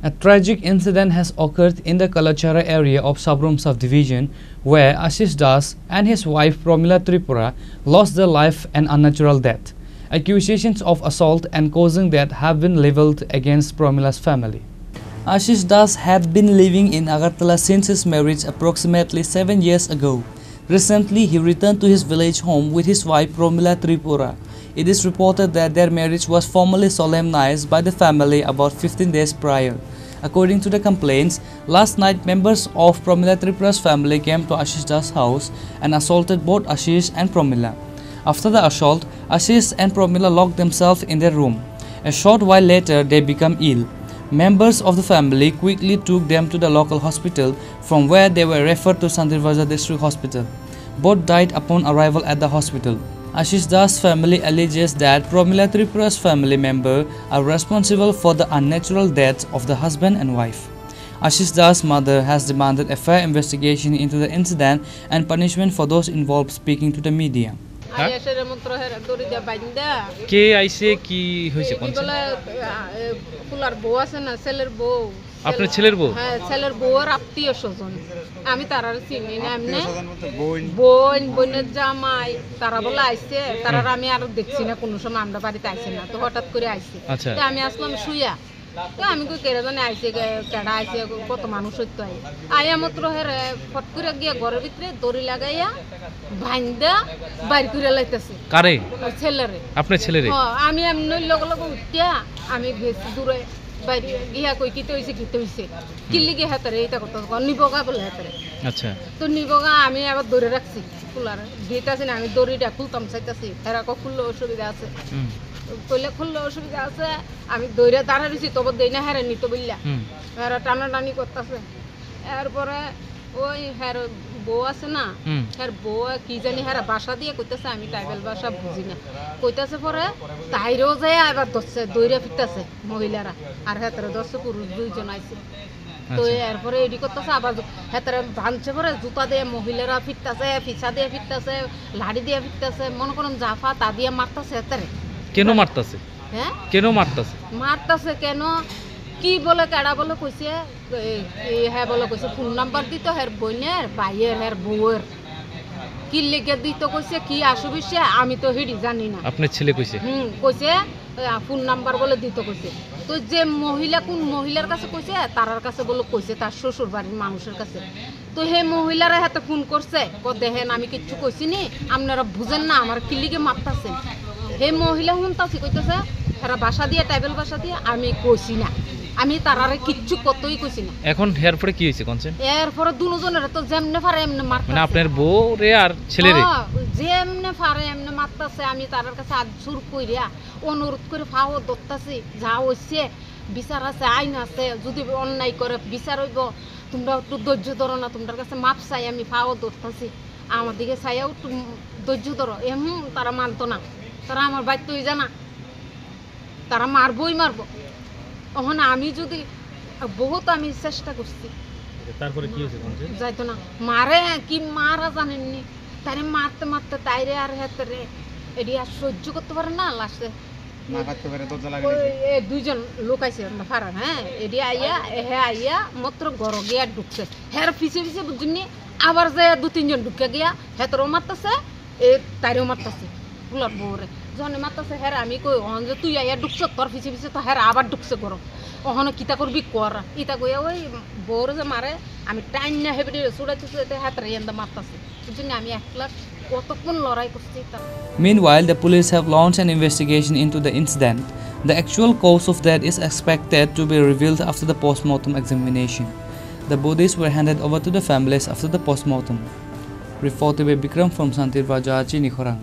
A tragic incident has occurred in the Kalachara area of Sabrum subdivision where Ashish Das and his wife Promila Tripura lost their life an unnatural death. Accusations of assault and causing death have been levelled against Promila's family. Ashish Das had been living in Agartala since his marriage approximately 7 years ago. Recently, he returned to his village home with his wife Promila Tripura. It is reported that their marriage was formally solemnized by the family about 15 days prior. According to the complaints, last night members of Promila Tripura's family came to Ashish Das' house and assaulted both Ashish and Promila. After the assault, Ashish and Promila locked themselves in their room. A short while later, they became ill. Members of the family quickly took them to the local hospital, from where they were referred to Santirvaja District Hospital. Both died upon arrival at the hospital. Ashish Das' family alleges that Promila Tripura's family members are responsible for the unnatural deaths of the husband and wife. Ashish Das' mother has demanded a fair investigation into the incident and punishment for those involved, speaking to the media. কে আইছে কি হইছে কোন fuller বউ আছে না ছেলের বউ আপনার ছেলের বউ হ্যাঁ ছেলের বউর আত্মীয় স্বজন আমি তারার চিনি না এমনি বোন বোনের জামাই তারা বলে আইছে তারার আমি আর দেখছি না কোনো সময় আমরা বাড়িতে আইছে না তো হঠাৎ করে আইছে তো আমি আসলাম শুইয়া তো আমি কই কেড়ে জানে আইছে কেডা আইছে কত মানুষ হইতো আইয়া মাত্র হের ফট করে গিয়া ঘরের ভিতরে দড়ি লাগাইয়া ভাইন্দা বাইর করে লাইতেছে কারে ছেলেরে আপনার ছেলেরে আমি এমনি লগে লগে উঠিয়া আমি বেশি দূরে বাইরে গিয়া কই কিতে হইছে কিল্লিগে হাতারে এটা কথা নিবগা বলে হাতারে আচ্ছা তো নিবগা আমি আবার ধরে রাখছি কুলার গেতাছি না আমি দড়িটা খুলতাম চাইতাছি এরা খুললে অসুবিধা আছে কইলে খুললে অসুবিধা আছে আমি দইরা দাঁড়া রইছি তবে দেই না হেরে নিতে বললা হেরা টানাটানি করতেছে এরপরে ওই হের বউ আছে না হের বউ কি জানি হেরা বাসা দিয়ে কইতেছে আমি ট্রাইবেল ভাষা বুঝি না কইতেছে পরে তাইরেও যায় আবার ধরছে দইরা ফিরতেছে মহিলারা আর হেতারে ধরছে পুরুষ দুইজন আইছে তো এরপরে এডি করতেছে আবার হেতারে ভাঙছে পরে জুতা দিয়ে মহিলারা ফিরতেছে পিছা দিয়ে ফিরতেছে লাড়ি দিয়ে ফিরতেছে মনে করেন জাফা তা দিয়ে মারতেছে হেতারে কেন মারতাছে হ্যাঁ কেন মারতাছে মারতাছে কেন কি বলে কেডা বলে কইছে হ্যাঁ বলে কইছে ফোন নাম্বার দিত হের বোনের ভাইয়ের হের বউয়ের কি লিখে দিত কইছে কি আসবিছে আমি তো হিডি জানি না আপনার ছেলে কইছে কইছে ফোন নাম্বার বলে দিত কইছে তো যে মহিলা কোন মহিলার কাছে কইছে তারার কাছে বলে কইছে তার শ্বশুর বাড়ির মানুষের কাছে তো হে মহিলারা হাতে ফোন করছে দেখেন আমি কিচ্ছু কইছি নি আপনারা বুঝেন না আমার কি লিখে মারতাছেন হে মহিলা শুনতাছি কইতেছে হেরা ভাষা দিয়ে ট্রাইবেল ভাষা দিয়ে আমি কইছি না আমি তারারে কিচ্ছু কতই কইছি না এখন হের পরে কি হইছে কোনছেন এরপরে দুজনের তো যেমনে পারে এমনে মারতাছে মানে আপনার বউ রে আর ছেলেরে যেমনে পারে এমনে মারতাছে আমি তারার কাছে হাত জোর কইরা অনুরোধ করে ফাও ধরতাছি যা হইছে বিচার আছে আইন আছে যদি অন্যায় করে বিচার হইব তোমরা একটু ধৈর্য ধরো না তোমার কাছে মাপ চাই আমি ফাও ধরতাছি আমার দিকে চাইয়াও একটু ধৈর্য ধরো তারা মানতো না তারা আমার বাইতুই জানা তারা মারবই মারবো ওখানে আমি যদি বহুত আমি চেষ্টা করছি তারপরে কি হইছে কোনছেন যাইতো না মারে কি মারা জানেননি তারে মারতে মারতে তাইরে আর হেতরে এডি আর সহ্য করতে পারে না লাস্টে না করতে পারে দরজা লাগাইছে এই দুইজন লোক আইছে না ফারান হ্যাঁ এডি আইয়া মাত্র ঘর গিয়া ঢুকছে হের পিছে পিছে বুঝনি আবার যায় দু তিনজন ঢুকে গিয়া হেতরও মারতাছে এ তাইরেও মারতাছে ফুলার বউরে যখন মারতাছে হের আমি কই অহন যে তুই আইয়া ঢুকছ তোর পিছে পিছে তো হের আবার ঢুকছে ঘর অহন কিতা করবি কর ইতা কইয়া ওই বউরে যে মারে আমি টাইম না হেবি ছুড়াইতে হাতরে এন্দ মারতাছে বুঝনি আমি একলা কতক্ষণ লড়াই করছি তা Meanwhile, the police have launched an investigation into the incident. The actual cause of death is expected to be revealed after the post-mortem examination. The bodies were handed over to the families after the post-mortem. Reported by Bikram from Santirvaja, Chinikhorang.